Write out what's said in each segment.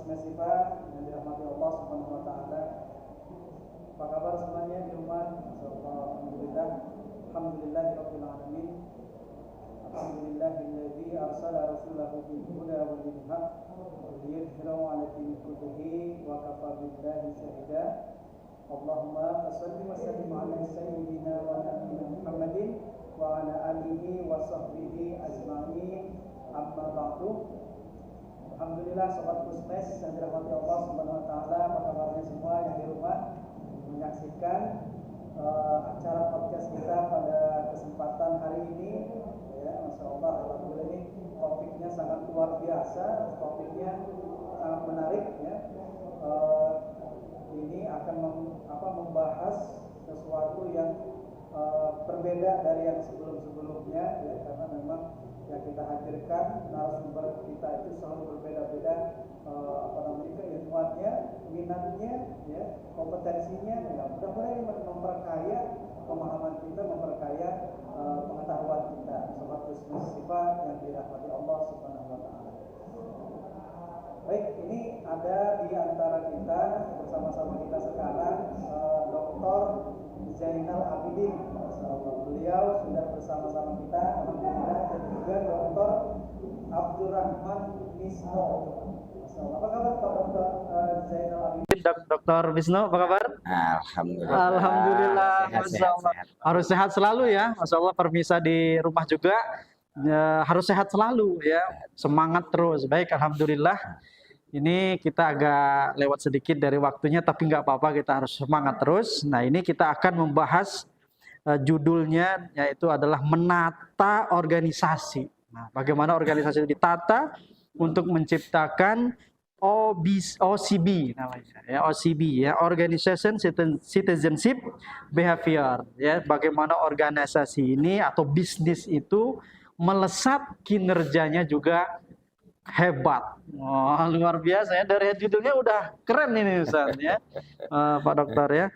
Musmesifa yang dirahmati Allah Subhanahu wa taala. Apa kabar semuanya di rumah? Masyaallah, alhamdulillah. Alhamdulillahirabbil alamin. Alhamdulillahilladzi arsala rasulahu bil huda wa dinil haq liyudhhirahu 'ala dini kullihi wa kafa billahi shahida. Allahumma shalli wa sallim 'ala sayyidina wa nabiyyina Muhammadin wa 'ala alihi wa sahbihi ajma'in. Amma ba'du. Alhamdulillah sobat Kusmes yang dirahmati Allah Subhanahu wa taala, apa kabarnya semua yang di rumah menyaksikan acara podcast kita pada kesempatan hari ini ya, masyaallah, alhamdulillah ini topiknya sangat luar biasa, topiknya sangat menarik ya. Ini akan membahas sesuatu yang berbeda dari yang sebelum-sebelumnya ya, karena memang yang kita hadirkan narasumber kita itu selalu berbeda-beda keilmuannya, minatnya, ya, kompetensinya, ya, mudah-mudahan memperkaya pemahaman kita, memperkaya pengetahuan kita. Sobat Musmesifa yang dirahmati Allah Subhanahu wa taala. Baik, ini ada di antara kita bersama-sama kita sekarang Dr. Zainal Abidin. Beliau sudah bersama-sama kita, alhamdulillah, dan juga Dr. Abdurrahman Wisnu. Apa kabar Pak Dr. Zainal Abidin? Dr. Wisnu, apa kabar? Alhamdulillah. Alhamdulillah, sehat. Harus sehat selalu ya, Masya Allah. Permisa di rumah juga ya, harus sehat selalu ya, semangat terus. Baik, alhamdulillah. Ini kita agak lewat sedikit dari waktunya, tapi nggak apa-apa, kita harus semangat terus. Nah, ini kita akan membahas judulnya, yaitu adalah menata organisasi. Nah, bagaimana organisasi itu ditata untuk menciptakan OCB namanya, ya, OCB ya, Organization Citizenship Behavior ya, bagaimana organisasi ini atau bisnis itu melesat, kinerjanya juga hebat. Oh, luar biasa ya, dari judulnya udah keren ini Ustaz ya. Pak Dokter ya.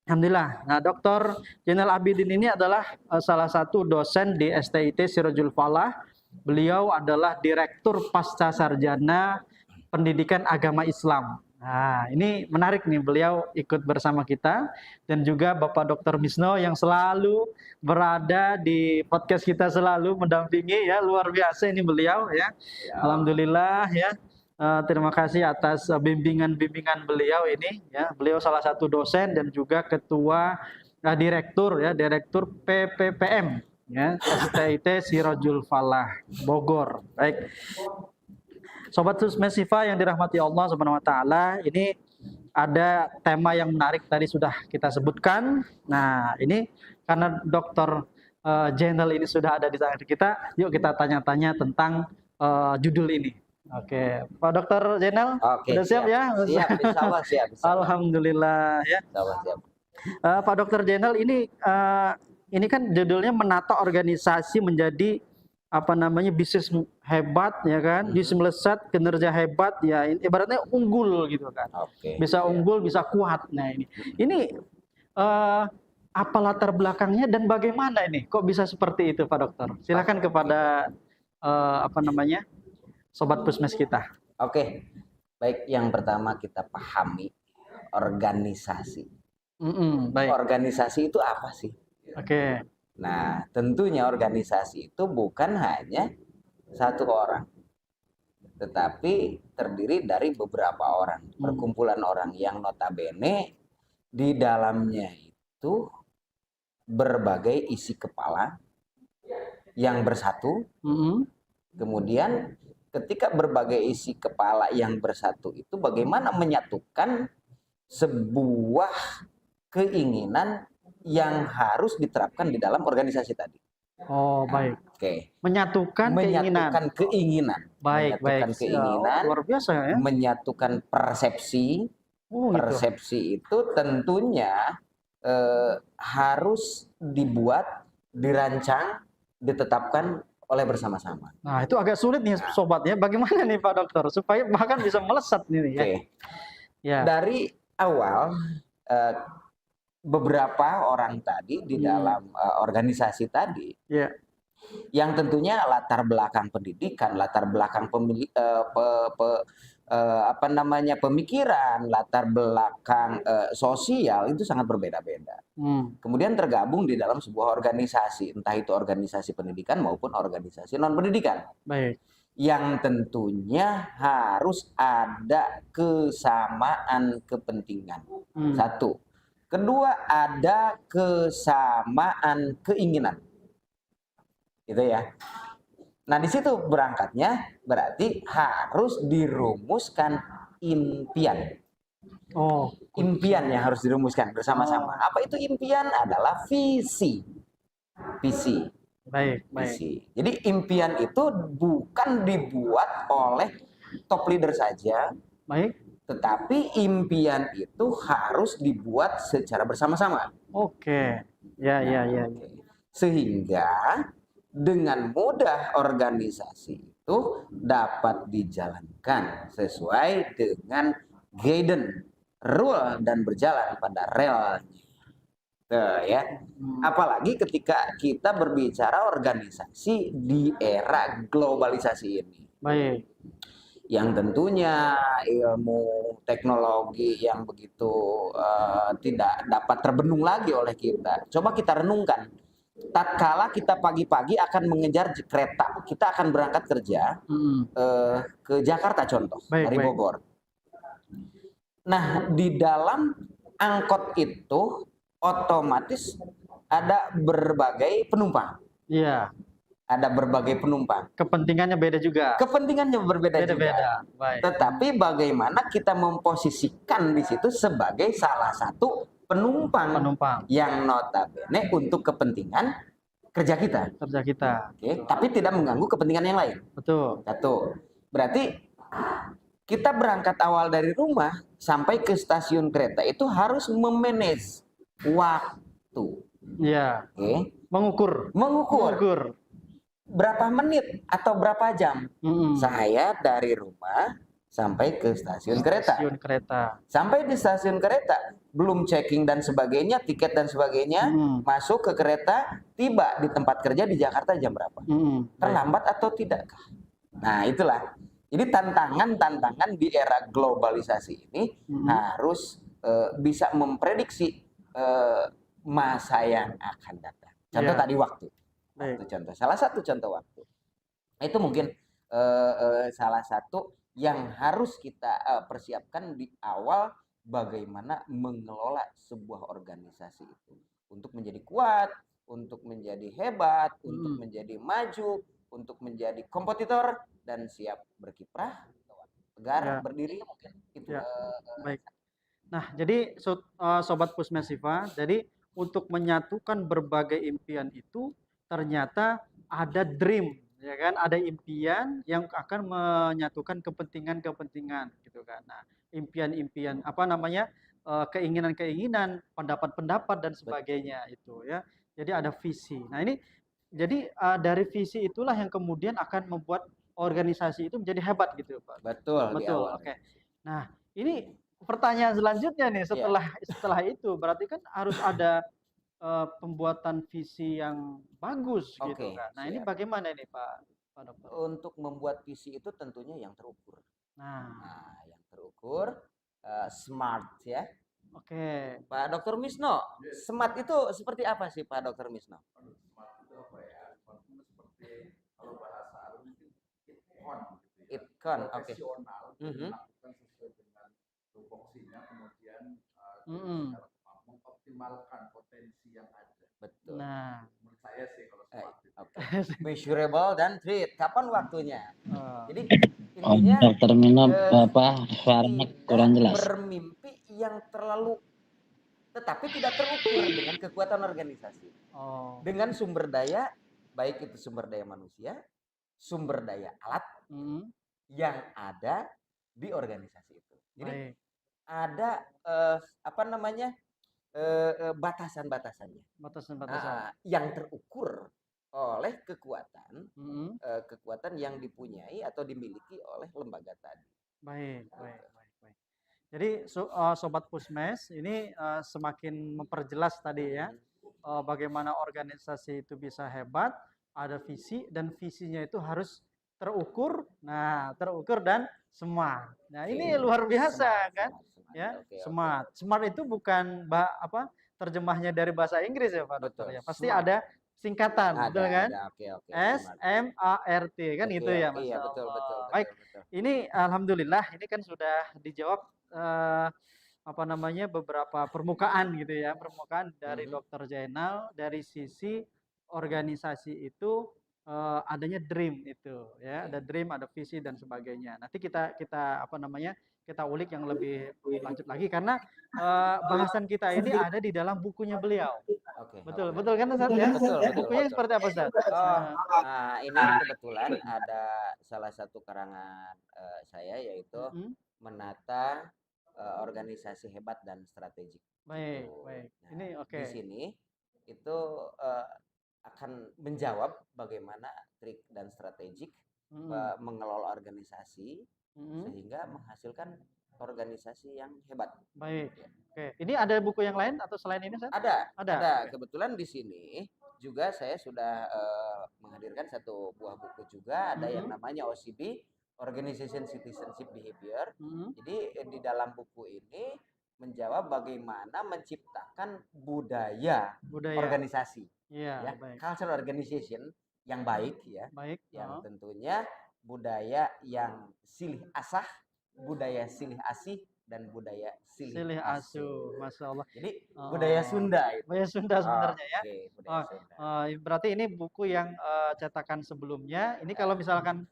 Alhamdulillah. Nah, Dr. Zainal Abidin ini adalah salah satu dosen di STIT Sirajul Falah. Beliau adalah Direktur Pasca Sarjana Pendidikan Agama Islam. Nah, ini menarik nih, beliau ikut bersama kita, dan juga Bapak Dr. Wisnu yang selalu berada di podcast kita, selalu mendampingi ya, luar biasa ini beliau ya. Alhamdulillah ya. Terima kasih atas bimbingan beliau ini ya. Beliau salah satu dosen dan juga ketua direktur ya, direktur PPPM ya, STIT Sirajul Falah Bogor. Baik. Sobat Musmesifa yang dirahmati Allah Subhanahu wa taala, ini ada tema yang menarik tadi sudah kita sebutkan. Nah, ini karena Dr. Zainal ini sudah ada di tengah kita, yuk kita tanya-tanya tentang judul ini. Oke, Pak Dr. Zainal, sudah siap ya? Siap, insyaallah siap. Alhamdulillah ya. Insyaallah siap. Pak Dr. Zainal, ini kan judulnya menata organisasi menjadi bisnis hebat ya kan, bisnis melesat, kinerja hebat ya, ibaratnya unggul gitu kan. Bisa unggul, bisa kuat. Nah, ini apa latar belakangnya dan bagaimana ini kok bisa seperti itu Pak Dokter? Silakan kepada Sobat Pusmes kita. Oke, baik, yang pertama kita pahami organisasi. Baik. Organisasi itu apa sih? Oke. Nah, tentunya organisasi itu bukan hanya satu orang, tetapi terdiri dari beberapa orang, perkumpulan orang yang notabene di dalamnya itu berbagai isi kepala yang bersatu. Kemudian ketika berbagai isi kepala yang bersatu itu bagaimana menyatukan sebuah keinginan yang harus diterapkan di dalam organisasi tadi. Oh, baik. Oke. Menyatukan keinginan. Baik. Keinginan. Luar biasa ya. Menyatukan persepsi. Persepsi itu tentunya harus dibuat, dirancang, ditetapkan oleh bersama-sama. Nah, itu agak sulit nih sobat ya. Bagaimana nih Pak Dokter supaya bahkan bisa melesat nih ya. Ya. Dari awal beberapa orang tadi di dalam organisasi tadi, yang tentunya latar belakang pendidikan, latar belakang apa namanya, pemikiran, latar belakang sosial itu sangat berbeda-beda. Kemudian tergabung di dalam sebuah organisasi, entah itu organisasi pendidikan maupun organisasi non pendidikan. Baik. Yang tentunya harus ada kesamaan kepentingan. Satu. Kedua, ada kesamaan keinginan. Gitu ya. Nah, di situ berangkatnya berarti harus dirumuskan impian. Impian yang harus dirumuskan bersama-sama. Apa itu impian? Adalah visi. Visi. Baik. Jadi impian itu bukan dibuat oleh top leader saja. Baik. Tetapi impian itu harus dibuat secara bersama-sama. Oke. Ya. Sehingga dengan mudah organisasi itu dapat dijalankan sesuai dengan guidance, rule, dan berjalan pada relnya. Ya. Apalagi ketika kita berbicara organisasi di era globalisasi ini. Baik. Yang tentunya ilmu teknologi yang begitu tidak dapat terbendung lagi oleh kita. Coba kita renungkan. Tatkala kita pagi-pagi akan mengejar kereta, kita akan berangkat kerja ke Jakarta contoh, dari Bogor. Nah, di dalam angkot itu otomatis ada berbagai penumpang. Iya. Ada berbagai penumpang. Kepentingannya beda juga. Kepentingannya berbeda juga. Baik. Tetapi bagaimana kita memposisikan di situ sebagai salah satu penumpang yang notabene untuk kepentingan kerja kita. Oke, tapi tidak mengganggu kepentingan yang lain. Betul. Satu. Berarti kita berangkat awal dari rumah sampai ke stasiun kereta itu harus memanage waktu. Iya. Oke. Mengukur. Berapa menit atau berapa jam saya dari rumah sampai ke stasiun kereta. Sampai di stasiun kereta, belum checking dan sebagainya, tiket dan sebagainya, masuk ke kereta, tiba di tempat kerja di Jakarta jam berapa? Terlambat atau tidakkah? Nah, itulah. Jadi tantangan di era globalisasi ini harus bisa memprediksi masa yang akan datang. Contoh tadi waktu. Salah satu contoh waktu. Itu mungkin salah satu yang harus kita persiapkan di awal, bagaimana mengelola sebuah organisasi itu untuk menjadi kuat, untuk menjadi hebat, untuk menjadi maju, untuk menjadi kompetitor dan siap berkiprah, tegar, berdiri mungkin itu. Baik. Nah, jadi sobat Pusmesiva, jadi untuk menyatukan berbagai impian itu ternyata ada dream, ya kan, ada impian yang akan menyatukan kepentingan gitu kan. Nah, impian-impian keinginan-keinginan, pendapat-pendapat dan sebagainya itu ya. Jadi ada visi. Nah, ini jadi dari visi itulah yang kemudian akan membuat organisasi itu menjadi hebat gitu, Pak. Betul. Oke. Nah, ini pertanyaan selanjutnya nih, setelah itu berarti kan harus ada pembuatan visi yang bagus gitu kan. Nah, ini bagaimana ini Pak Dokter? Untuk membuat visi itu tentunya yang terukur. Nah, yang terukur, smart ya. Oke. Pak Dokter Misno, smart itu seperti apa sih Pak Dokter Misno? Smart itu apa ya? Smart itu seperti kalau bahasa Arab itu Itkon, oke. Profesional, melakukan sesuai dengan tupoksinya, kemudian mengoptimalkan potensi yang ada. Betul. Nah, menurut saya sih kalau smart itu. Measurable dan treat. Kapan waktunya? Jadi intinya Dokter Mino suaranya kurang jelas. Bermimpi yang terlalu tetapi tidak terukur dengan kekuatan organisasi. Dengan sumber daya, baik itu sumber daya manusia, sumber daya alat yang ada di organisasi itu. Jadi ada batasan-batasannya. Yang terukur oleh kekuatan yang dipunyai atau dimiliki oleh lembaga tadi. Baik. Jadi sobat Pusmes ini semakin memperjelas tadi ya bagaimana organisasi itu bisa hebat, ada visi dan visinya itu harus terukur, terukur dan smart. Nah, ini luar biasa kan? Ya, smart. Smart itu bukan terjemahnya dari bahasa Inggris ya Pak Dokter ya. Pasti ada singkatan, betul kan? SMART kan itu ya, Mas. Iya, betul. Baik. Ini alhamdulillah ini kan sudah dijawab beberapa permukaan gitu ya, permukaan dari Dokter Jainal dari sisi organisasi itu adanya dream itu ya, ada dream, ada visi dan sebagainya. Nanti kita kita ulik yang lebih lanjut lagi karena bahasan kita ini ada di dalam bukunya beliau. Betul kan Ustaz ya? Bukunya seperti apa Ustaz? Ini kebetulan ada salah satu karangan saya yaitu menata organisasi hebat dan strategik. Baik. Nah, ini oke. Di sini itu akan menjawab bagaimana trik dan strategik mengelola organisasi sehingga menghasilkan organisasi yang hebat. Baik. Oke. Ini ada buku yang lain atau selain ini, Ustaz? Ada. Kebetulan di sini juga saya sudah menghadirkan satu buah buku juga, ada yang namanya OCB, Organization Citizenship Behavior. Jadi di dalam buku ini menjawab bagaimana menciptakan budaya. Organisasi. Ya, cultural organization yang baik ya. Yang tentunya budaya yang silih asah, budaya silih asih dan budaya silih asuh. Masya Allah. Jadi budaya Sunda. Budaya Sunda sebenarnya ya. Berarti ini buku yang cetakan sebelumnya. Ini kalau misalkan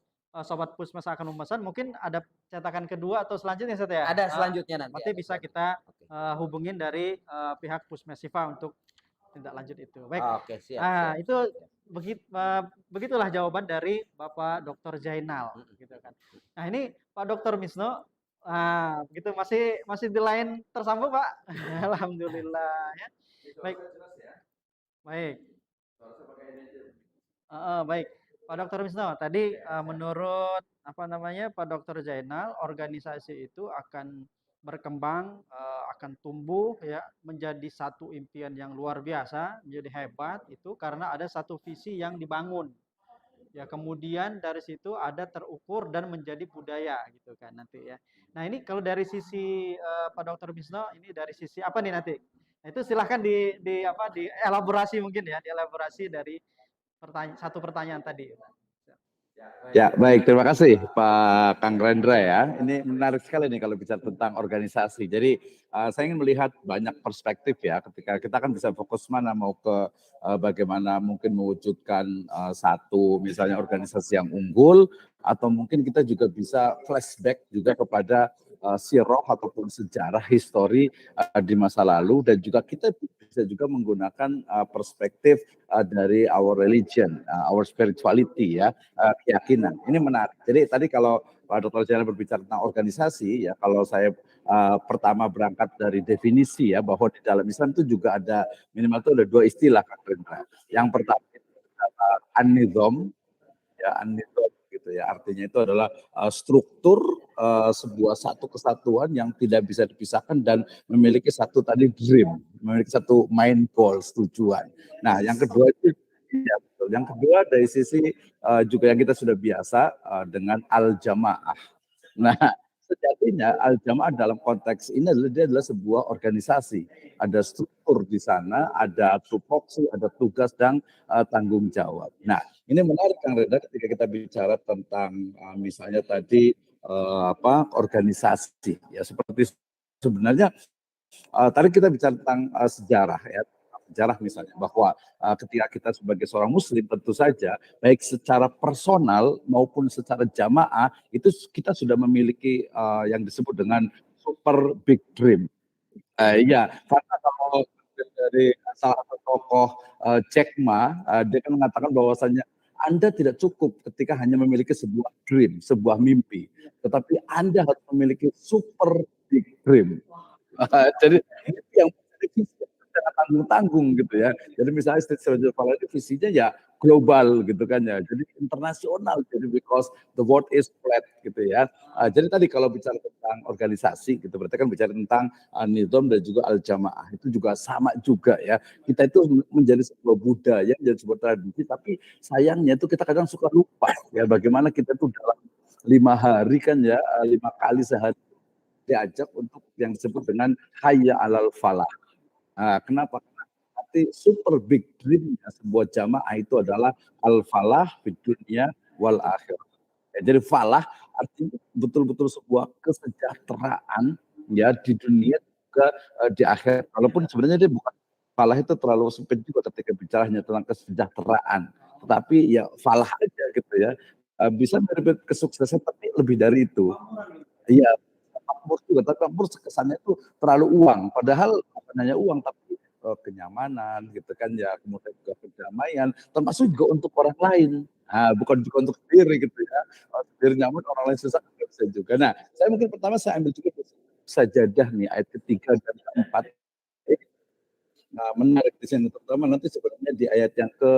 Sobat Pusmas akan memesan, mungkin ada cetakan kedua atau selanjutnya Ustaz ya? Ada selanjutnya nanti. Nanti bisa kita hubungin dari pihak Pusmesifa untuk tindak lanjut itu. Baik. Siap. Itu begitulah jawaban dari Bapak Dr. Jainal gitu kan. Nah, ini Pak Dr. Misno begitu masih di line tersambung, Pak. Alhamdulillah ya. Baik. Baik. Pak Dr. Misno, tadi menurut Pak Dr. Jainal, organisasi itu akan berkembang, akan tumbuh ya menjadi satu impian yang luar biasa, menjadi hebat itu karena ada satu visi yang dibangun. Ya, kemudian dari situ ada terukur dan menjadi budaya gitu kan nanti ya. Nah, ini kalau dari sisi Pak Dr. Misno, ini dari sisi apa nih nanti? Nah, itu silahkan dielaborasi mungkin ya, dielaborasi dari satu pertanyaan tadi. Ya, baik. Terima kasih Pak Kang Rendra ya. Ini menarik sekali nih kalau bicara tentang organisasi. Jadi saya ingin melihat banyak perspektif ya. Ketika kita kan bisa fokus mana mau ke bagaimana mungkin mewujudkan satu misalnya organisasi yang unggul, atau mungkin kita juga bisa flashback juga kepada sirah ataupun sejarah histori di masa lalu, dan juga kita bisa juga menggunakan perspektif dari our religion, our spirituality ya, keyakinan. Ini menarik. Jadi tadi kalau Pak Dr. Jainal berbicara tentang organisasi ya, kalau saya pertama berangkat dari definisi ya, bahwa di dalam Islam itu juga ada minimal itu ada dua istilah Kak Rendra. Yang pertama itu an-nizam ya, an-nizam gitu ya, artinya itu adalah struktur sebuah satu kesatuan yang tidak bisa dipisahkan dan memiliki satu tadi dream, memiliki satu main goals, tujuan. Nah, yang kedua itu ya betul. Yang kedua dari sisi juga yang kita sudah biasa dengan al-jamaah. Nah, sejatinya al-jamaah dalam konteks ini dia adalah sebuah organisasi. Ada struktur di sana, ada tupoksi, ada tugas dan tanggung jawab. Nah, ini menarik Kang Reda ketika kita bicara tentang misalnya tadi organisasi ya, seperti sebenarnya tadi kita bicara tentang sejarah ya. Sejarah misalnya bahwa ketika kita sebagai seorang muslim tentu saja baik secara personal maupun secara jamaah itu kita sudah memiliki yang disebut dengan super big dream. Ya, karena kalau dari salah satu tokoh Jack Ma, dia kan mengatakan bahwasanya Anda tidak cukup ketika hanya memiliki sebuah dream, sebuah mimpi, tetapi Anda harus memiliki super big dream. Jadi ini yang tanggung-tanggung gitu ya. Jadi misalnya Street Soldier itu visinya ya global gitu kan ya. Jadi internasional jadi because the world is flat gitu ya. Jadi tadi kalau bicara tentang organisasi gitu berarti kan bicara tentang nizam dan juga al-jamaah itu juga sama juga ya. Kita itu menjadi sebuah budaya, menjadi sebuah tradisi tapi sayangnya itu kita kadang suka lupa ya bagaimana kita tuh dalam 5 hari kan ya 5 kali sehari diajak untuk yang disebut dengan hayya alal falah. Kenapa? Nanti super big dream-nya sebuah jamaah itu adalah al-falah di dunia wal akhir. Ya, jadi falah artinya betul-betul sebuah kesejahteraan ya di dunia juga di akhir. Walaupun sebenarnya dia bukan falah itu terlalu sempit juga ketika bicaranya tentang kesejahteraan. Tetapi ya falah aja gitu ya. Bisa mirip kesuksesan tapi lebih dari itu. Iya, makmur juga, tapi makmur kesannya itu terlalu uang. Padahal bukan hanya uang, tapi kenyamanan gitu kan ya, kemudian juga perdamaian, termasuk juga untuk orang lain. Bukan juga untuk sendiri gitu ya. Sendiri nyaman, orang lain susah nggak bisa juga. Nah, saya mungkin pertama saya ambil juga sajadah nih ayat ketiga dan keempat. Nah, menarik di sini terutama nanti sebenarnya di ayat yang ke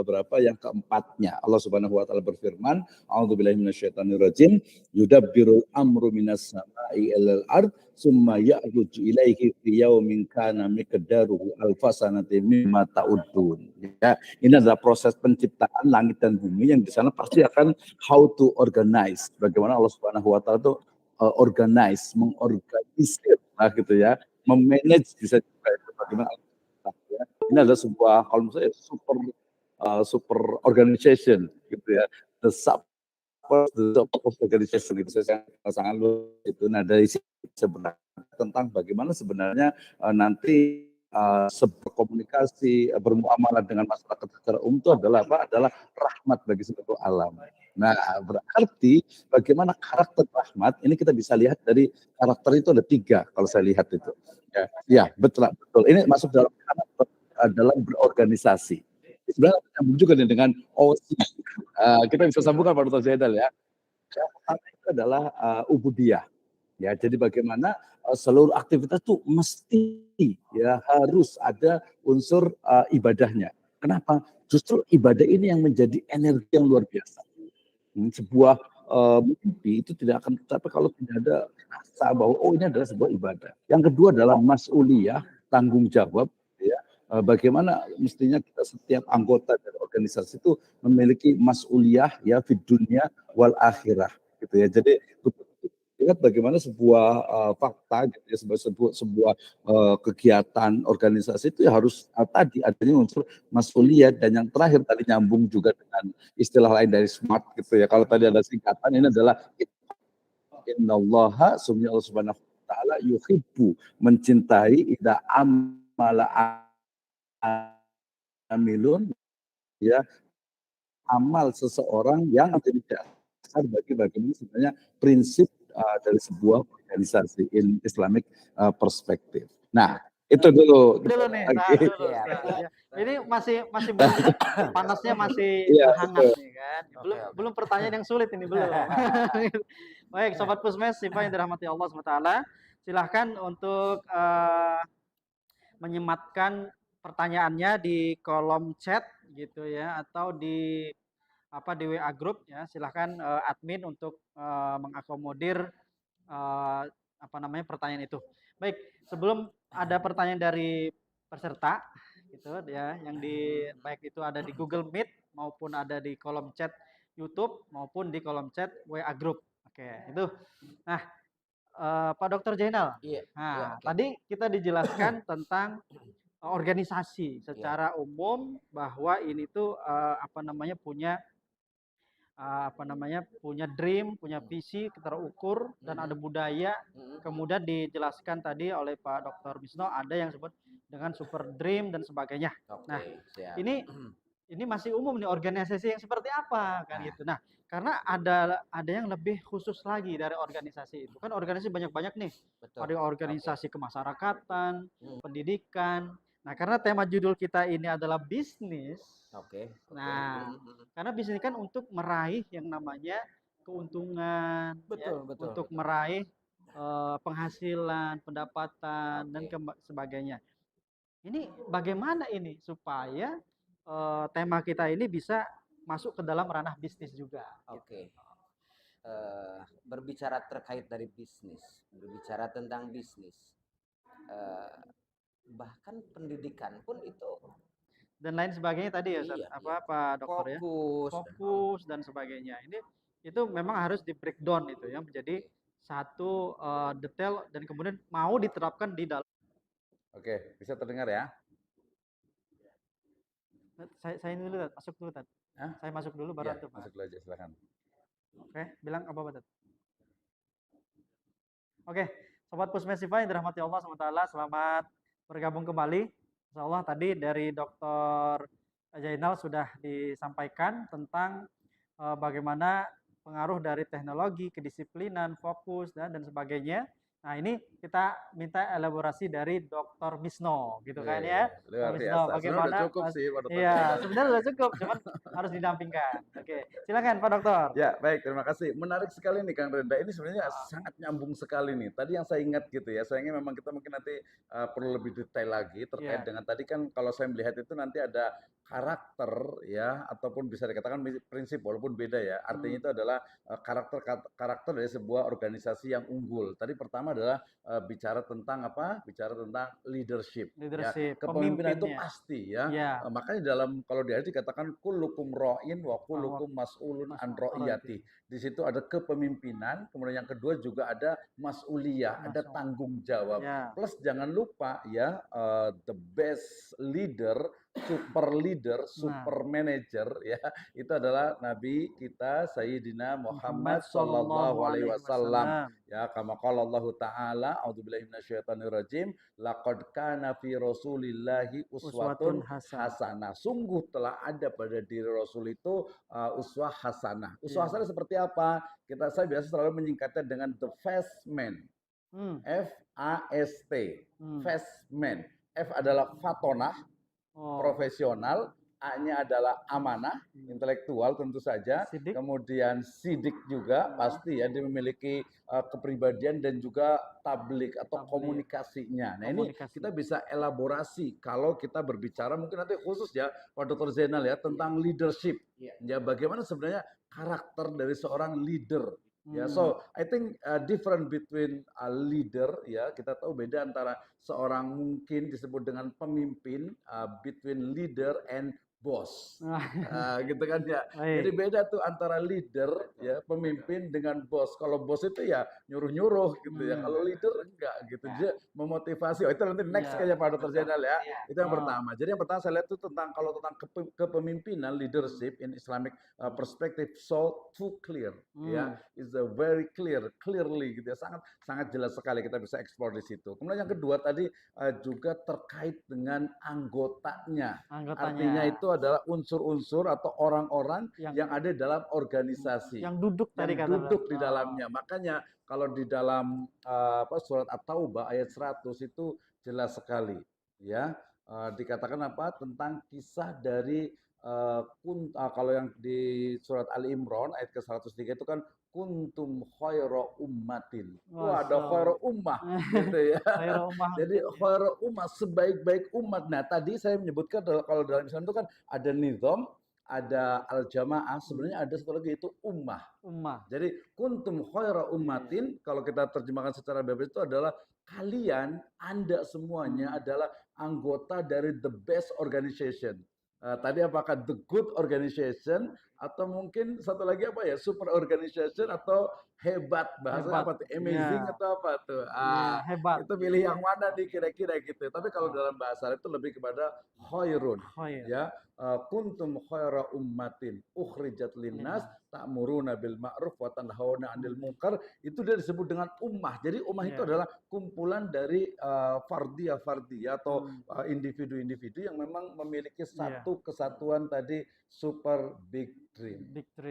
berapa yang keempatnya Allah Subhanahu wa taala berfirman, A'udzubillahi minasyaitonirrajim, yudabbirul amru minas sama'i ilal ard summa ya'ruju ilaihi fi yaumin kana miqdaruhu alfasanati mimma ta'udun. Ya, ini adalah proses penciptaan langit dan bumi yang di sana pasti akan how to organize. Bagaimana Allah Subhanahu wa taala itu organize, mengorganisir gitu ya, memanage bisa juga itu bagaimana ya. Ini adalah sebuah kalau menurut saya super organization gitu ya. The support organization gitu saya sangat itu. Nah dari sini sebenarnya tentang bagaimana sebenarnya nanti berkomunikasi, bermuamalah dengan masyarakat secara umum itu adalah apa? Adalah rahmat bagi seluruh alam. Nah, berarti bagaimana karakter rahmat ini kita bisa lihat dari karakter itu ada 3 kalau saya lihat itu. Ya, betul. Ini masuk dalam karakter dalam berorganisasi. Sebenarnya nyambung juga nih dengan OC. Kita bisa sambungkan Pak Dr. Zaidal ya. Yang pertama itu adalah ubudiyah. Ya, jadi bagaimana seluruh aktivitas itu mesti ya harus ada unsur ibadahnya. Kenapa? Justru ibadah ini yang menjadi energi yang luar biasa. Sebuah mimpi itu tidak akan tercapai kalau tidak ada rasa bahwa oh ini adalah sebuah ibadah. Yang kedua adalah mas'uliyah, tanggung jawab ya. Bagaimana mestinya kita setiap anggota dari organisasi itu memiliki mas'uliyah ya di dunia wal akhirah gitu ya. Jadi ingat bagaimana sebuah fakta gitu ya, sebuah kegiatan organisasi itu ya harus tadi adanya unsur mas'uliyah dan yang terakhir tadi nyambung juga dengan istilah lain dari smart gitu ya. Kalau tadi ada singkatan ini adalah innallaha Allah Subhanahu wa taala yuhibbu mencintai idza amala amilun ya amal seseorang yang menjadi dasar bagi bagaimana sebenarnya prinsip dari sebuah organisasi in Islamic perspektif. Nah, itu dulu. Dulu nih, dulu. Ya. Ini masih panasnya masih hangat nih kan. Belum pertanyaan yang sulit ini belum. Baik, sobat Pusmes, Sipa yang dirahmati Allah SWT, silahkan untuk menyematkan pertanyaannya di kolom chat gitu ya atau di WA group ya. Silahkan admin untuk mengakomodir pertanyaan itu. Baik, sebelum ada pertanyaan dari peserta gitu ya yang baik itu ada di Google Meet maupun ada di kolom chat YouTube maupun di kolom chat WA group. Oke, itu. Nah, Pak Dr. Jainal. Nah, tadi kita dijelaskan tentang organisasi secara umum bahwa ini tuh punya dream, punya visi terukur dan ada budaya. Kemudian dijelaskan tadi oleh Pak Dr. Misno ada yang disebut dengan super dream dan sebagainya. Nah, ini masih umum nih organisasi yang seperti apa kan gitu. Nah, karena ada yang lebih khusus lagi dari organisasi itu. Kan organisasi banyak-banyak nih. Ada organisasi kemasyarakatan, pendidikan. Nah, karena tema judul kita ini adalah bisnis. Nah, karena bisnis kan untuk meraih yang namanya keuntungan, untuk meraih penghasilan, pendapatan dan sebagainya. Ini bagaimana ini supaya tema kita ini bisa masuk ke dalam ranah bisnis juga. Oke. Berbicara terkait dari bisnis, berbicara tentang bisnis, bahkan pendidikan pun itu dan lain sebagainya tadi ya, iya, Pak Dokter ya, fokus dan sebagainya. Itu memang harus di breakdown itu ya menjadi satu detail dan kemudian mau diterapkan di dalam. Oke, bisa terdengar ya? Saya ini dulu, masuk dulu, Tat. Saya masuk dulu baru ya, masuk dulu aja, silakan. Oke, bilang apa, Tat? Oke, Sobat Pusmesify yang dirahmati Allah SWT, selamat bergabung kembali. Insya Allah tadi dari Dr. Jainal sudah disampaikan tentang bagaimana pengaruh dari teknologi, kedisiplinan, fokus, dan sebagainya. Nah, ini kita minta elaborasi dari Dr. Misno, gitu kan ya. Luar Misno, biasa. bagaimana? Sudah cukup sih, Pak Dokter. Iya, sebenarnya sudah cukup, cuman harus didampingkan. Oke, silakan Pak Dokter. Ya, baik, terima kasih. Menarik sekali nih Kang Renda. Ini sebenarnya sangat nyambung sekali nih. Tadi yang saya ingat gitu ya, sayangnya memang kita mungkin nanti perlu lebih detail lagi terkait dengan tadi kan kalau saya melihat itu nanti ada karakter ya ataupun bisa dikatakan prinsip walaupun beda ya. Artinya itu adalah karakter dari sebuah organisasi yang unggul. Tadi pertama adalah bicara tentang apa? Bicara tentang leadership. Ya. Kepemimpinan itu pasti ya. Makanya dalam kalau di hadis dikatakan kullukum ra'in wa kullukum mas'ulun an ra'iyati. Di situ ada kepemimpinan, kemudian yang kedua juga ada mas'uliyah, ada tanggung jawab. Plus jangan lupa ya the best leader, super leader, super manager ya itu adalah Nabi kita Sayyidina Muhammad sallallahu alaihi wasallam ya kama qala Allah taala a'udzubillahi minasyaitonir rajim laqad kana fi rasulillahi uswatun hasanah. Sungguh telah ada pada diri Rasul itu uswah hasanah. Uswah hasanah seperti apa? Saya biasa selalu menyingkatnya dengan the fast man. F-A-S-T. Fast man. F adalah fatonah, profesional, A-nya adalah amanah, intelektual tentu saja, kemudian sidik juga pasti ya dia memiliki kepribadian dan juga tablik atau komunikasinya. Nah ini kita bisa elaborasi kalau kita berbicara mungkin nanti khusus ya Pak Dr. Zainal ya tentang leadership. Ya bagaimana sebenarnya karakter dari seorang leader. Ya, so I think different between a leader ya kita tahu beda antara seorang mungkin disebut dengan pemimpin between leader and boss, gitu kan ya. Jadi beda tuh antara leader ya pemimpin dengan bos. Kalau bos itu ya nyuruh-nyuruh gitu ya. Kalau leader enggak gitu. Dia memotivasi. Oh itu nanti next kayaknya Pak Dr. Zainal ya. Itu yang pertama. Jadi yang pertama saya lihat itu tentang kalau tentang kepemimpinan leadership in Islamic perspective so too clear ya. Is a very clearly gitu ya. Sangat jelas sekali kita bisa eksplor di situ. Kemudian yang kedua tadi juga terkait dengan anggotanya. Artinya itu adalah unsur-unsur atau orang-orang yang ada dalam organisasi yang duduk di dalamnya. Makanya kalau di dalam surat At-Taubah ayat 100 itu jelas sekali ya dikatakan apa tentang kisah dari kalau yang di surat Ali Imran ayat ke-103 itu kan kuntum khaira ummatin. Wah, ada khaira ummah gitu ya. Jadi khaira ummah sebaik-baik umat. Nah, tadi saya menyebutkan kalau dalam Islam itu kan ada nizam, ada al-jamaah, sebenarnya ada satu lagi itu ummah. Jadi kuntum khaira ummatin kalau kita terjemahkan secara bebas itu adalah kalian, Anda semuanya adalah anggota dari the best organization. Tadi apakah the good organization atau mungkin satu lagi apa ya super organization atau hebat bahasa apa tuh amazing atau apa tuh hebat itu pilih yang mana nih kira-kira gitu tapi kalau dalam bahasa Arab itu lebih kepada khairun ya kuntum khaira ummatin ukhrijat linnas ta'muruna bil ma'ruf wa tanhauna 'anil munkar itu dia disebut dengan ummah. Jadi ummah itu adalah kumpulan dari fardiyah atau individu-individu yang memang memiliki satu kesatuan tadi super big dream.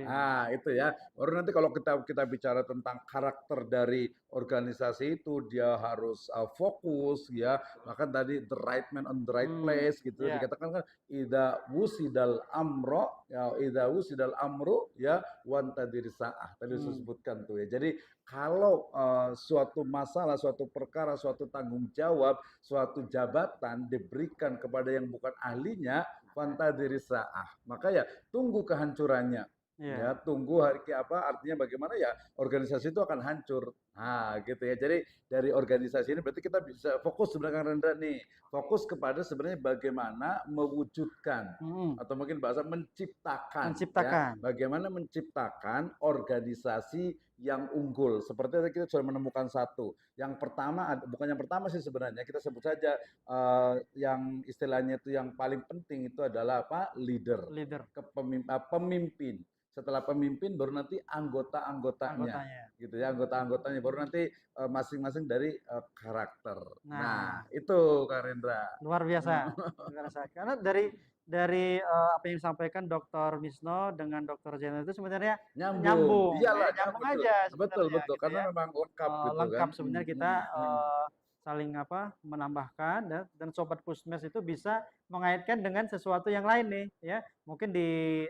Nah, itu ya. Baru nanti kalau kita bicara tentang karakter dari organisasi itu dia harus fokus ya. Maka tadi the right man on the right place gitu dikatakan kan idza wusidal amro ya idza wusidal amru ya wan tadir saah. Tadi disebutkan tuh ya. Jadi kalau suatu masalah, suatu perkara, suatu tanggung jawab, suatu jabatan diberikan kepada yang bukan ahlinya, fantadirisa'ah. Maka ya tunggu kehancurannya. Ya, tunggu hari apa artinya bagaimana ya organisasi itu akan hancur. Nah, gitu ya. Jadi dari organisasi ini berarti kita bisa fokus sebenarnya Rendra nih, fokus kepada sebenarnya bagaimana mewujudkan atau mungkin bahasa menciptakan. Ya, bagaimana menciptakan organisasi yang unggul. Seperti kita sudah menemukan satu. Yang pertama, bukan yang pertama sih sebenarnya, kita sebut saja yang istilahnya itu yang paling penting itu adalah apa? Leader. Pemimpin. Setelah pemimpin baru nanti anggota-anggotanya, gitu ya, anggota-anggotanya baru nanti masing-masing dari karakter. Nah, itu Kak Rendra. Luar biasa, luar biasa. Karena dari apa yang disampaikan Dr. Misno dengan Dr. Zainal itu sebenarnya nyambung. Iyalah, nyambung betul. aja Betul, gitu karena ya. memang lengkap gitu lengkap kan. sebenarnya kita saling menambahkan dan sobat Pusmes itu bisa mengaitkan dengan sesuatu yang lain nih ya. Mungkin di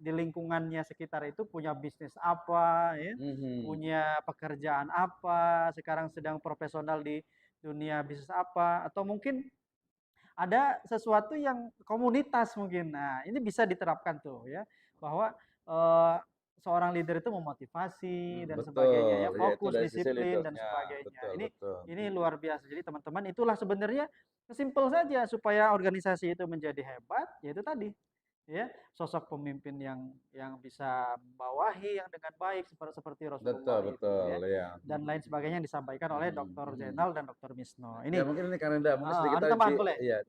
lingkungannya sekitar itu punya bisnis apa ya, punya pekerjaan apa, sekarang sedang profesional di dunia bisnis apa, atau mungkin ada sesuatu yang komunitas mungkin. Nah, ini bisa diterapkan tuh ya, bahwa seorang leader itu memotivasi dan sebagainya ya, fokus, disiplin dan sebagainya. Ini luar biasa. Jadi teman-teman, itulah sebenarnya simpel saja supaya organisasi itu menjadi hebat, yaitu tadi ya, sosok pemimpin yang bisa membawahi yang dengan baik seperti Rasulullah itu ya. Dan lain sebagainya yang disampaikan oleh Dr. Zainal dan Dr. Misno. Ini ya mungkin ini karena mungkin sedikit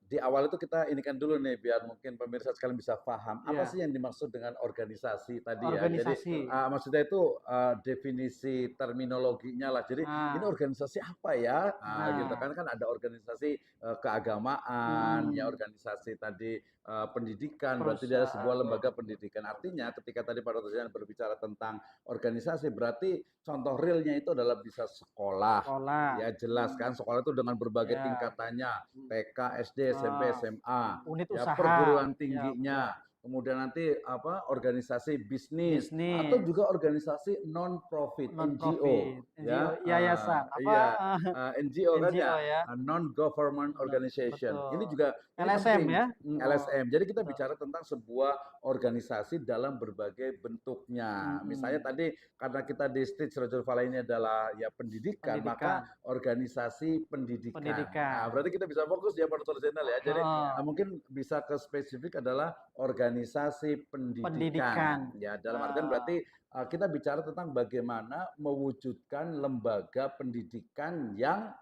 di awal itu kita ini kan dulu nih biar mungkin pemirsa sekalian bisa paham apa sih yang dimaksud dengan organisasi tadi ya. Jadi maksudnya itu definisi terminologinya lah. Jadi ini organisasi apa ya? Gitu kan ada organisasi keagamaan, ya organisasi tadi pendidikan, berarti dia sebuah lembaga pendidikan. Artinya ketika tadi Pak Dr. Zainal berbicara tentang organisasi, berarti contoh realnya itu adalah bisa sekolah. Ya jelas kan, sekolah itu dengan berbagai tingkatannya, TK, SD, SMP, SMA, unit ya usaha, perguruan tingginya. Kemudian nanti organisasi bisnis atau juga organisasi non-profit, NGO, ya, yayasan, NGO kan ya, non-government organization. Ini juga LSM ya, LSM. Jadi kita bicara tentang sebuah organisasi dalam berbagai bentuknya. Misalnya tadi karena kita di stage Rajul Fala ini adalah ya pendidikan, maka organisasi pendidikan. Nah, berarti kita bisa fokus ya Pak Dr. Zainal ya. Jadi mungkin bisa ke spesifik adalah organisasi pendidikan. Ya, dalam artian berarti kita bicara tentang bagaimana mewujudkan lembaga pendidikan yang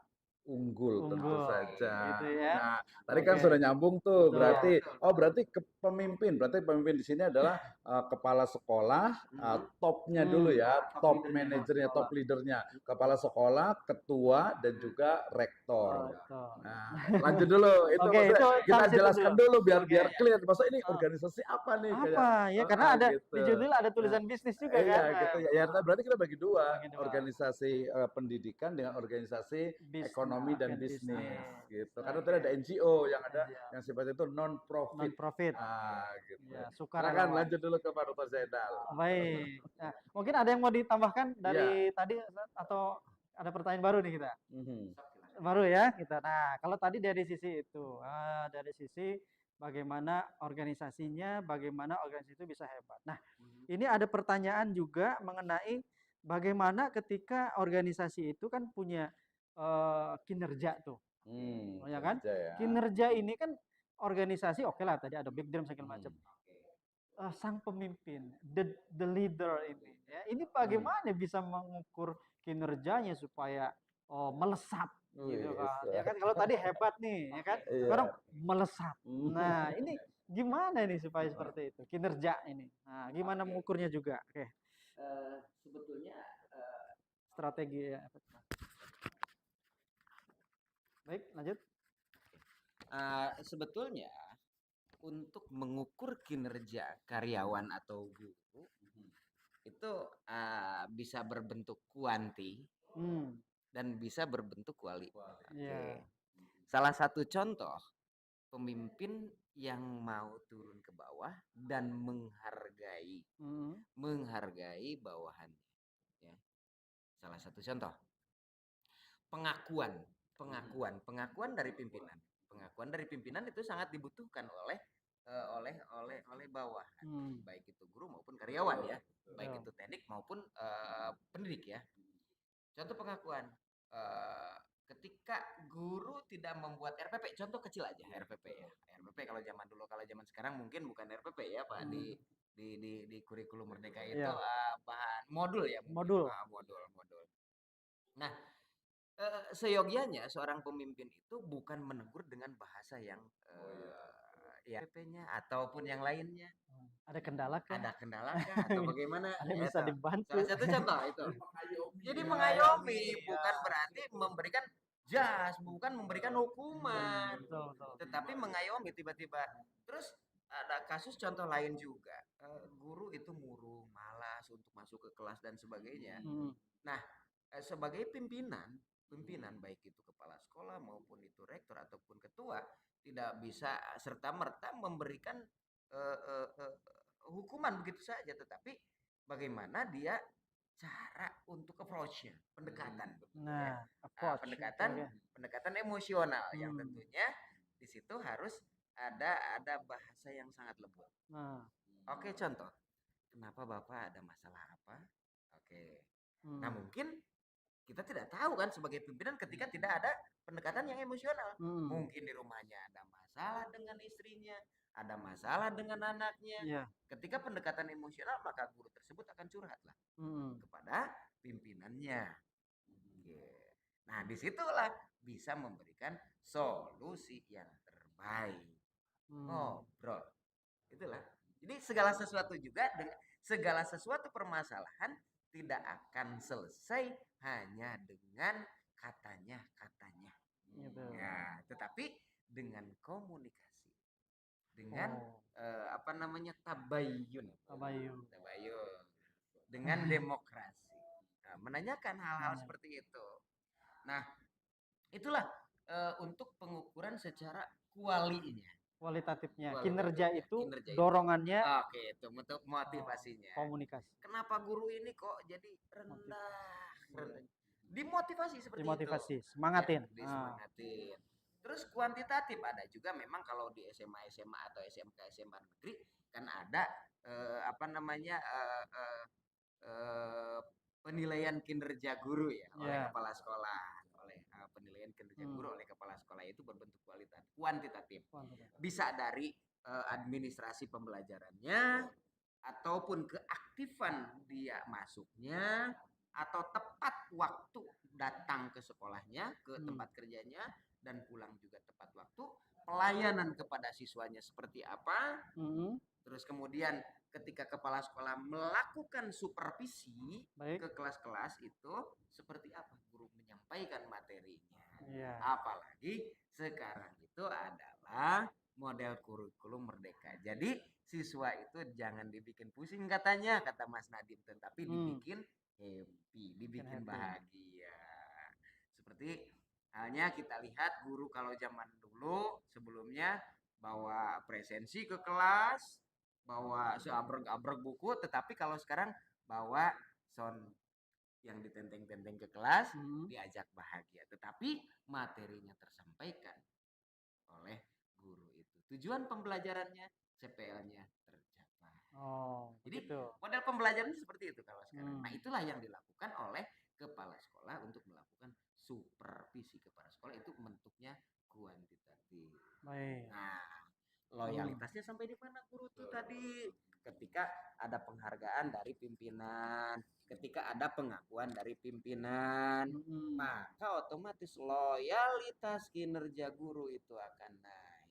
unggul tentu saja. Gitu ya. Nah, tadi kan sudah nyambung tuh. Berarti berarti pemimpin di sini adalah kepala sekolah, topnya dulu ya, top manajernya, top leadernya, kepala sekolah, ketua dan juga rektor. Nah, lanjut dulu. Itu kita jelaskan dulu biar clear. Masa ini organisasi apa nih? Ya karena ada di judul ada tulisan bisnis juga kan. Iya, gitu ya. Berarti kita bagi dua, organisasi pendidikan dengan organisasi ekonomi dan bisnis gitu. Karena tadi ada NGO yang ada yang sifatnya itu non-profit. Gitu. Ya, silakan lanjut dulu ke Pak Dr. Zainal. Baik. Nah, mungkin ada yang mau ditambahkan dari tadi atau ada pertanyaan baru nih kita? Baru ya kita. Nah, kalau tadi dari sisi itu, dari sisi bagaimana organisasinya, bagaimana organisasi itu bisa hebat. Nah, ini ada pertanyaan juga mengenai bagaimana ketika organisasi itu kan punya kinerja tuh, ya kan? Kinerja ini kan organisasi oke lah tadi ada big dream segala macam. Sang pemimpin, the leader ini, ya, ini bagaimana bisa mengukur kinerjanya supaya melesat, gitu kan? Ya kan kalau tadi hebat nih, ya kan? Sekarang melesat. Nah, ini gimana nih supaya seperti itu kinerja ini? Nah, gimana mengukurnya juga? Oke. Sebetulnya strategi ya. Baik, lanjut. Sebetulnya untuk mengukur kinerja karyawan atau guru itu bisa berbentuk kuanti dan bisa berbentuk kualiti. Salah satu contoh pemimpin yang mau turun ke bawah dan menghargai bawahannya. Ya. Salah satu contoh pengakuan dari pimpinan. Pengakuan dari pimpinan itu sangat dibutuhkan oleh oleh bawahan, baik itu guru maupun karyawan ya, baik itu teknik maupun pendidik ya. Contoh pengakuan, ketika guru tidak membuat RPP, contoh kecil aja RPP ya. RPP kalau zaman dulu, kalau zaman sekarang mungkin bukan RPP ya Pak, di kurikulum Merdeka itu bahan modul ya, modul. Modul. Nah, seyogianya seorang pemimpin itu bukan menegur dengan bahasa yang ya RPP-nya ataupun yang lainnya. Ada kendala kah? Ada kendala kah atau bagaimana? Ada bisa dibantu. Salah satu contoh itu. Jadi mengayomi bukan berarti memberikan jas, bukan memberikan hukuman. Tetapi mengayomi tiba-tiba. Terus ada kasus contoh lain juga. Guru itu murung, malas untuk masuk ke kelas dan sebagainya. Nah, sebagai pimpinan baik itu kepala sekolah maupun itu rektor ataupun ketua tidak bisa serta-merta memberikan hukuman begitu saja, tetapi bagaimana dia cara untuk approach-nya, pendekatan. Nah, pendekatan emosional yang tentunya di situ harus ada bahasa yang sangat lembut. Oke, contoh. Kenapa Bapak ada masalah apa? Oke. Nah, mungkin kita tidak tahu kan sebagai pimpinan ketika tidak ada pendekatan yang emosional. Mungkin di rumahnya ada masalah dengan istrinya, ada masalah dengan anaknya. Ketika pendekatan emosional, maka guru tersebut akan curhatlah kepada pimpinannya. Nah, disitulah bisa memberikan solusi yang terbaik. Ngobrol. Itulah. Jadi segala sesuatu permasalahan tidak akan selesai hanya dengan katanya. Ya, tetapi dengan komunikasi, dengan tabayun, dengan demokrasi, menanyakan hal-hal seperti itu. Nah, itulah untuk pengukuran secara kualitatifnya. Kinerja itu dorongannya. Oke, itu untuk motivasinya. Komunikasi. Kenapa guru ini kok jadi rendah? Dimotivasi seperti itu. Semangatin. Disemangatin. Terus kuantitatif ada juga memang kalau di SMA atau SMK negeri kan ada penilaian kinerja guru ya oleh kepala sekolah, penilaian kinerja guru oleh kepala sekolah itu berbentuk kuantitatif. Bisa dari administrasi pembelajarannya ataupun keaktifan dia masuknya atau tepat waktu datang ke sekolahnya, ke tempat kerjanya dan pulang juga tepat waktu, pelayanan kepada siswanya seperti apa. Terus kemudian ketika kepala sekolah melakukan supervisi ke kelas-kelas itu seperti apa guru menyampaikan materinya. Apalagi sekarang itu adalah model kurikulum Merdeka. Jadi siswa itu jangan dibikin pusing katanya, kata Mas Nadiem, tetapi dibikin happy, dibikin bahagia. Seperti halnya kita lihat guru kalau zaman dulu sebelumnya bawa presensi ke kelas, bawa seabrek-abrek buku, tetapi kalau sekarang bawa sound yang ditenteng-tenteng ke kelas, diajak bahagia, tetapi materinya tersampaikan oleh guru itu. Tujuan pembelajarannya, CPL-nya tercapai. Jadi model pembelajaran seperti itu kalau sekarang. Nah, itulah yang dilakukan oleh kepala sekolah untuk melakukan supervisi kepala sekolah, itu bentuknya kuantitatif. Nah, loyalitasnya sampai di mana guru itu tadi? Ketika ada penghargaan dari pimpinan, ketika ada pengakuan dari pimpinan, maka otomatis loyalitas kinerja guru itu akan naik.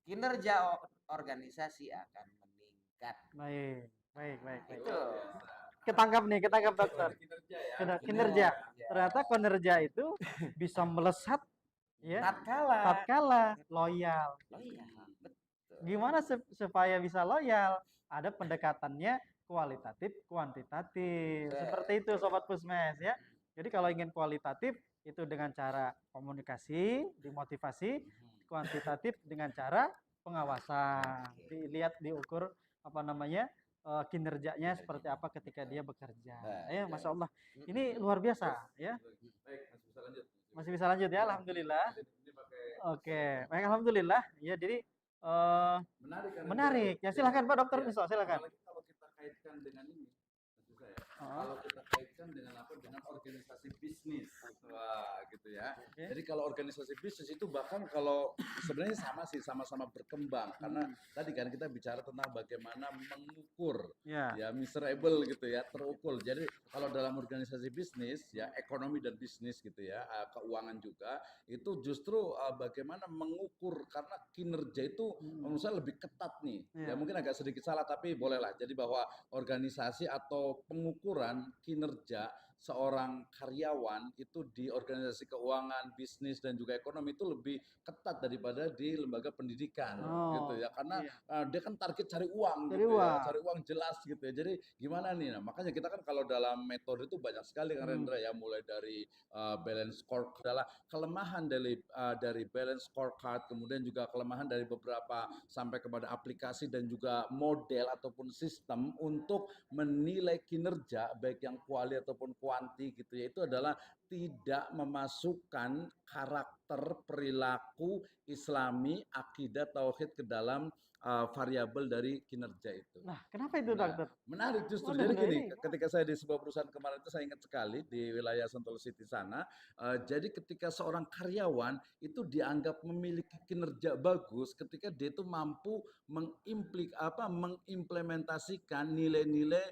Kinerja organisasi akan meningkat. Baik. Itu. Ketangkap dokter. Kinerja. Ternyata kinerja itu bisa melesat tatkala loyal. Betul. Gimana supaya bisa loyal? Ada pendekatannya kualitatif, kuantitatif. Seperti itu Sobat Pusmes ya. Jadi kalau ingin kualitatif itu dengan cara komunikasi, dimotivasi, kuantitatif dengan cara pengawasan. Dilihat, diukur kinerjanya seperti apa ketika dia bekerja. Masya Allah. Ini luar biasa ya. Masih bisa lanjut ya, alhamdulillah. Oke, baik, alhamdulillah. Ya, jadi Menarik kan? Menarik. Ya silakan Pak Dokter Ya, Misal, silakan. apalagi kalau kita kaitkan dengan ini, maksud saya, kalau kita kaitkan dengan apa? Dengan organisasi bisnis, wah gitu ya. Jadi kalau organisasi bisnis itu bahkan kalau sebenarnya sama sih, sama-sama berkembang karena tadi kan kita bicara tentang bagaimana mengukur, ya measurable gitu ya, terukur. Jadi kalau dalam organisasi bisnis ya, ekonomi dan bisnis gitu ya, keuangan juga itu justru bagaimana mengukur karena kinerja itu menurut saya lebih ketat nih. Ya mungkin agak sedikit salah tapi bolehlah. Jadi bahwa organisasi atau pengukuran kinerja seorang karyawan itu di organisasi keuangan, bisnis dan juga ekonomi itu lebih ketat daripada di lembaga pendidikan gitu ya. Karena dia kan target cari uang gitu ya, cari uang jelas gitu ya. Jadi gimana nih? Nah, makanya kita kan kalau dalam metode itu banyak sekali kan Rendra ya, mulai dari balance scorecard adalah kelemahan dari balance scorecard, kemudian juga kelemahan dari beberapa sampai kepada aplikasi dan juga model ataupun sistem untuk menilai kinerja baik yang kuali ataupun kuanti gitu ya, itu adalah tidak memasukkan karakter perilaku Islami, akidah, tauhid ke dalam variabel dari kinerja itu. Nah, kenapa itu dokter? Menarik justru. Jadi gini, ketika saya di sebuah perusahaan kemarin itu saya ingat sekali di wilayah Sentul City sana. Jadi ketika seorang karyawan itu dianggap memiliki kinerja bagus ketika dia itu mampu mengimplementasikan nilai-nilai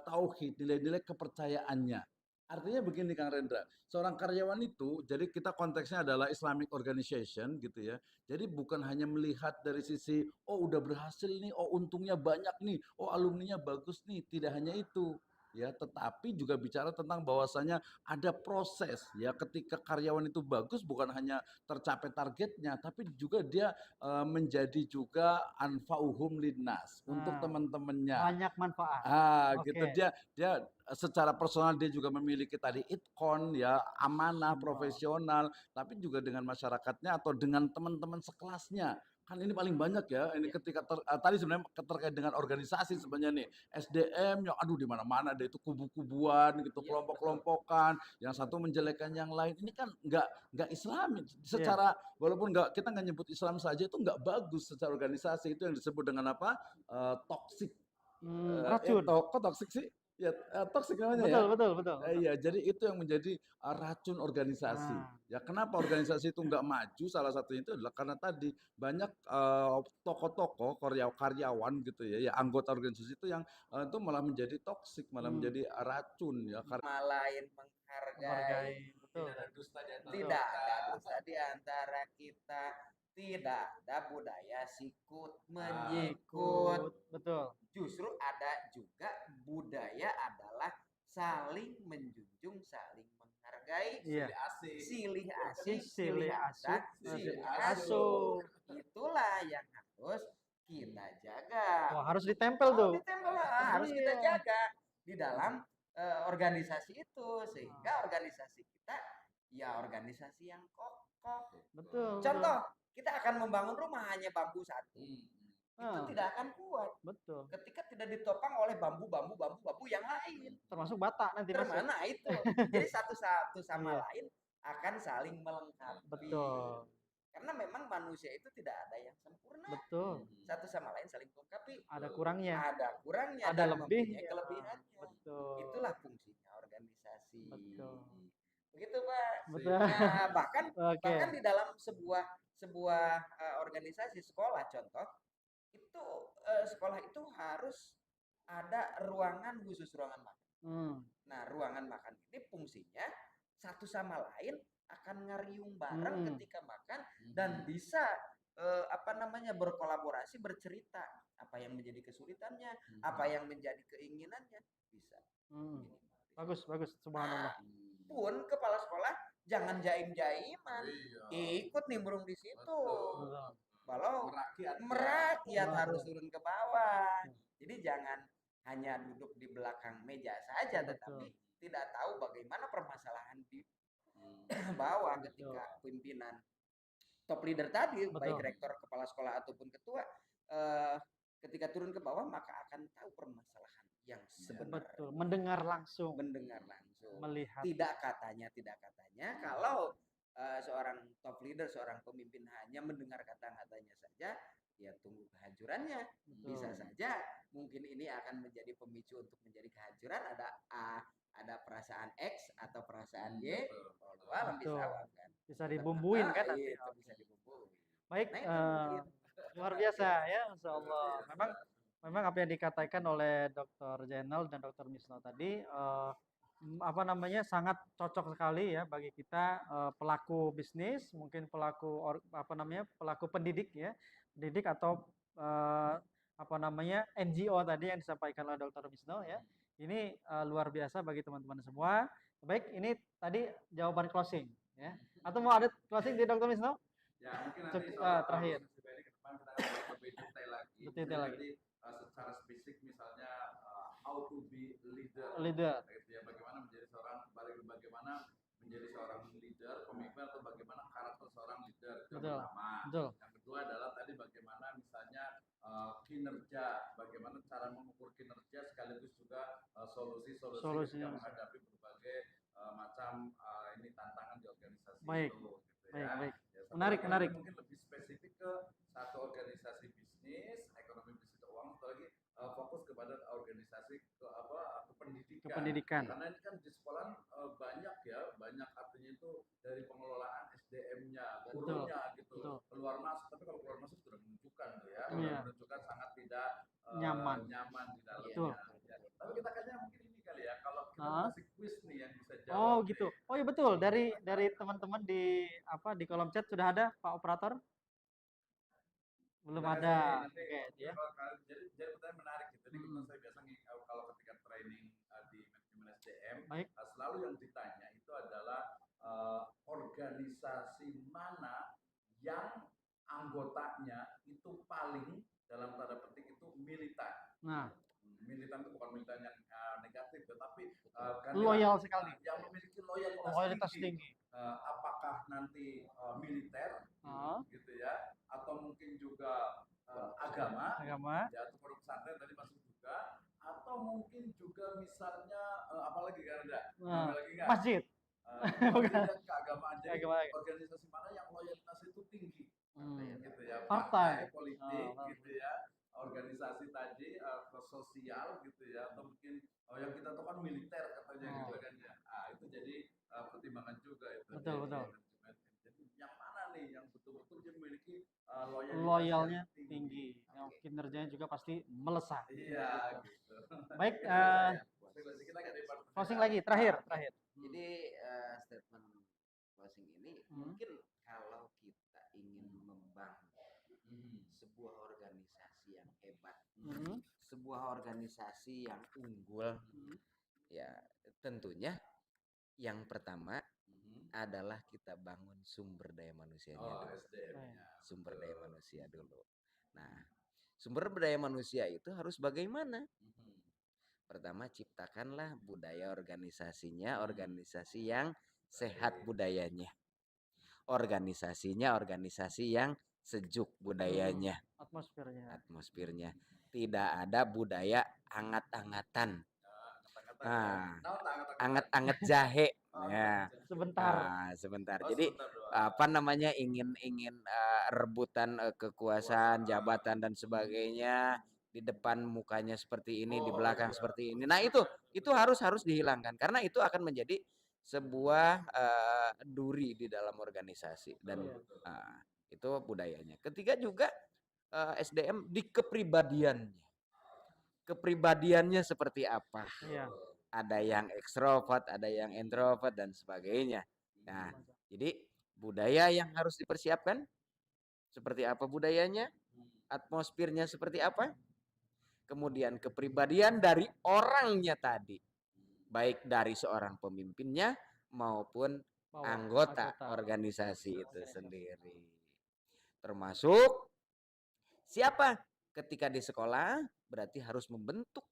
tauhid, nilai-nilai kepercayaannya. Artinya begini Kang Rendra, seorang karyawan itu, jadi kita konteksnya adalah Islamic organization gitu ya. Jadi bukan hanya melihat dari sisi, oh udah berhasil nih, oh untungnya banyak nih, oh alumninya bagus nih. Tidak hanya itu. Ya, tetapi juga bicara tentang bahwasanya ada proses ya, ketika karyawan itu bagus bukan hanya tercapai targetnya tapi juga dia menjadi juga anfa'uhum linnas untuk teman-temannya. Banyak manfaat. Gitu dia secara personal dia juga memiliki tadi itkon ya, amanah profesional, tapi juga dengan masyarakatnya atau dengan teman-teman sekelasnya. Kan ini paling banyak ya. Ini ketika tadi sebenarnya terkait dengan organisasi sebenarnya nih. SDM yang aduh di mana-mana ada itu kubu-kubuan gitu, kelompok-kelompokan, yang satu menjelekkan yang lain. Ini kan nggak Islami. Secara walaupun kita nggak nyebut Islam saja itu nggak bagus secara organisasi. Itu yang disebut dengan apa? Toksik. Racun. Kok toksik sih? Ya, toksik namanya ya. Betul. Iya, jadi itu yang menjadi racun organisasi. Ya, kenapa organisasi itu nggak maju? Salah satunya itu adalah karena tadi banyak tokoh-tokoh karyawan gitu ya, anggota organisasi itu yang itu malah menjadi toksik, malah menjadi racun ya. Sama lain menghargai, Tidak ada dusta di antara tidak ada dusta di antara kita. Tidak ada budaya sikut menyikut. Betul. Justru ada juga budaya adalah saling menjunjung, saling menghargai, silih asih, silih asuh. Itulah yang harus kita jaga. Wah, harus ditempel tuh. Harus kita jaga di dalam organisasi itu sehingga organisasi kita ya organisasi yang kokoh. Betul. Contoh, kita akan membangun rumah hanya bambu satu. Itu tidak akan kuat. Betul. Ketika tidak ditopang oleh bambu yang lain. Termasuk bata nanti masuk. Nah itu. Jadi satu sama lain akan saling melengkapi. Betul. Karena memang manusia itu tidak ada yang sempurna. Betul. Satu sama lain saling melengkapi. Ada kurangnya. Ada dan lebihnya, kelebihannya. Betul. Itulah fungsinya organisasi. Betul. Begitu Pak. Betul. Nah, bahkan di dalam sebuah organisasi sekolah contoh itu sekolah itu harus ada ruangan khusus, ruangan makan. Nah, ruangan makan ini fungsinya satu sama lain akan ngariung bareng ketika makan dan bisa berkolaborasi, bercerita apa yang menjadi kesulitannya, apa yang menjadi keinginannya bisa. Bagus, subhanallah. Pun kepala sekolah jangan jaim-jaiman, ikut nimbrung di situ. Walau merakyat harus turun ke bawah. Jadi jangan hanya duduk di belakang meja saja, tetapi tidak tahu bagaimana permasalahan di bawah ketika pimpinan top leader tadi, baik rektor, kepala sekolah ataupun ketua, ketika turun ke bawah maka akan tahu permasalahan yang sebenarnya. Betul, mendengar langsung, melihat. Tidak katanya kalau seorang top leader, seorang pemimpin hanya mendengar kata-katanya saja, ya tunggu kehancurannya. Bisa saja mungkin ini akan menjadi pemicu untuk menjadi kehancuran, ada perasaan X atau perasaan Y, alam bisa kan. Bisa dibumbuin kan nanti. Itu bisa dibumbuin. Baik, luar biasa ya, Masya Allah. Memang apa yang dikatakan oleh Dr. Zainal dan Dr. Misno tadi apa namanya sangat cocok sekali ya bagi kita pelaku bisnis, mungkin pelaku pelaku pendidik ya, pendidik atau apa namanya NGO tadi yang disampaikan oleh Dr. Misno ya. Ini luar biasa bagi teman-teman semua. Baik, ini tadi jawaban closing ya. Atau mau ada closing di Dr. Misno? Ya mungkin nanti terakhir. Ke depan kita akan lebih detail lagi. Detail lagi. Secara spesifik misalnya how to be leader. Gitu ya, bagaimana menjadi seorang leader, pemimpin atau bagaimana karakter seorang leader. Yang pertama. Yang kedua adalah tadi bagaimana misalnya kinerja, bagaimana cara mengukur kinerja sekaligus juga solusi yang menghadapi berbagai macam ini tantangan di organisasi itu. Baik. Menarik. Mungkin lebih spesifik ke satu organisasi bisnis, ekonomi bisnis keuangan, atau lagi fokus kepada organisasi pendidikan. Karena ini kan di sekolah banyak artinya itu dari pengelolaan SDM-nya, gurunya gitu. Keluar masuk, tapi kalau keluar masuk sudah menunjukkan menunjukkan sangat tidak nyaman di dalamnya. Tapi kita kayaknya mungkin ini kali ya, kalau kita kasih quiz nih yang bisa jawab. Oh gitu. Oh iya betul. Dari teman-teman di kolom chat sudah ada Pak Operator? Belum ada. Oke, ya. Jadi pertanyaan menarik gitu. Jadi saya biasa kalau ketika training di manajemen SDM, selalu yang ditanya itu adalah organisasi mana yang anggotanya itu paling dalam tanda petik itu militan. Nah, militan itu bukan militan yang negatif, tetapi loyal sekali. Yang memiliki loyalitas tinggi. Apakah nanti militer, gitu ya, atau mungkin juga agama, ya, atau pondok pesantren tadi masuk juga, atau mungkin juga misalnya apalagi kan ada, masjid. Keagamaan. Jadi organisasi mana yang loyalitas itu tinggi, gitu ya, partai politik, gitu ya, organisasi tadi sosial, gitu ya, atau mungkin yang kita tahu kan militer katanya, gitu kan ya. Itu jadi pertimbangan juga itu. Betul. Jadi yang mana nih yang betul-betul dia memiliki loyalnya tinggi, yang kinerjanya juga pasti melesat. Iya, gitu. Baik, closing lagi terakhir. Jadi statement closing ini mungkin kalau kita ingin membangun sebuah organisasi yang hebat, sebuah organisasi yang unggul, ya tentunya yang pertama adalah kita bangun sumber daya manusianya dulu. Sumber daya manusia dulu. Nah, sumber daya manusia itu harus bagaimana? Pertama, ciptakanlah budaya organisasinya, organisasi yang sehat budayanya. Organisasinya, organisasi yang sejuk budayanya. Atmosfernya. Tidak ada budaya angat-angatan. Anget-anget jahe. Ya. Sebentar. Jadi ingin rebutan kekuasaan, jabatan dan sebagainya, di depan mukanya seperti ini, di belakang seperti ini. Nah, itu harus dihilangkan karena itu akan menjadi sebuah duri di dalam organisasi dan itu budayanya. Ketiga juga SDM di kepribadiannya. Kepribadiannya seperti apa? Ada yang ekstrovert, ada yang introvert dan sebagainya. Nah, jadi budaya yang harus dipersiapkan seperti apa budayanya? Atmosfernya seperti apa? Kemudian kepribadian dari orangnya tadi, baik dari seorang pemimpinnya maupun anggota organisasi itu sendiri. Termasuk siapa? Ketika di sekolah berarti harus membentuk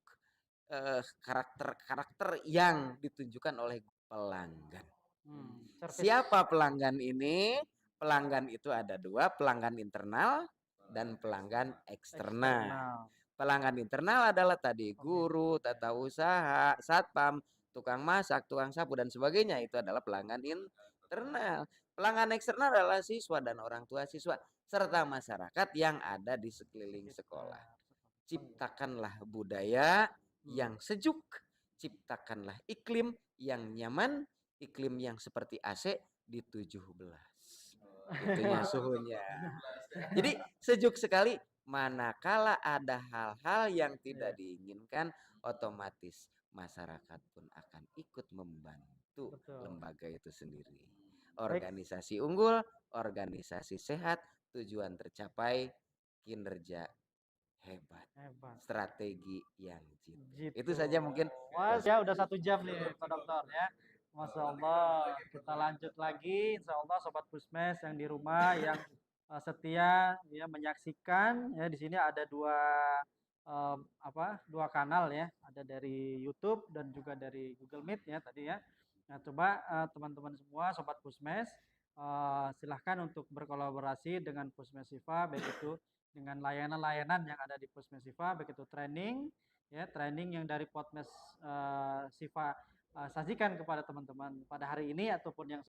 karakter yang ditunjukkan oleh pelanggan. Siapa pelanggan ini? Pelanggan itu ada dua, pelanggan internal dan pelanggan eksternal. Pelanggan internal adalah tadi guru, tata usaha, satpam, tukang masak, tukang sapu dan sebagainya. Itu adalah pelanggan internal. internal. Pelanggan eksternal adalah siswa dan orang tua siswa serta masyarakat yang ada di sekeliling sekolah. Ciptakanlah budaya yang sejuk, ciptakanlah iklim yang nyaman, iklim yang seperti AC di 17. Itunya suhunya. Jadi sejuk sekali. Manakala ada hal-hal yang tidak diinginkan, otomatis masyarakat pun akan ikut membantu lembaga itu sendiri. Organisasi unggul, organisasi sehat, tujuan tercapai, kinerja hebat. Strategi yang jitu. Itu saja mungkin. Wah, ya udah 1 jam nih Pak Dokter ya. Masya Allah. Kita lanjut lagi. Insya Allah Sobat Pusmes yang di rumah yang setia ya menyaksikan ya, di sini ada dua kanal ya, ada dari YouTube dan juga dari Google Meet ya tadi ya. Nah, coba teman-teman semua Sobat Pusmes silahkan untuk berkolaborasi dengan Pusmes Sifa, baik itu dengan layanan-layanan yang ada di Pusmes Sifa, baik itu training ya, training yang dari Pusmes Sifa sajikan kepada teman-teman pada hari ini ataupun yang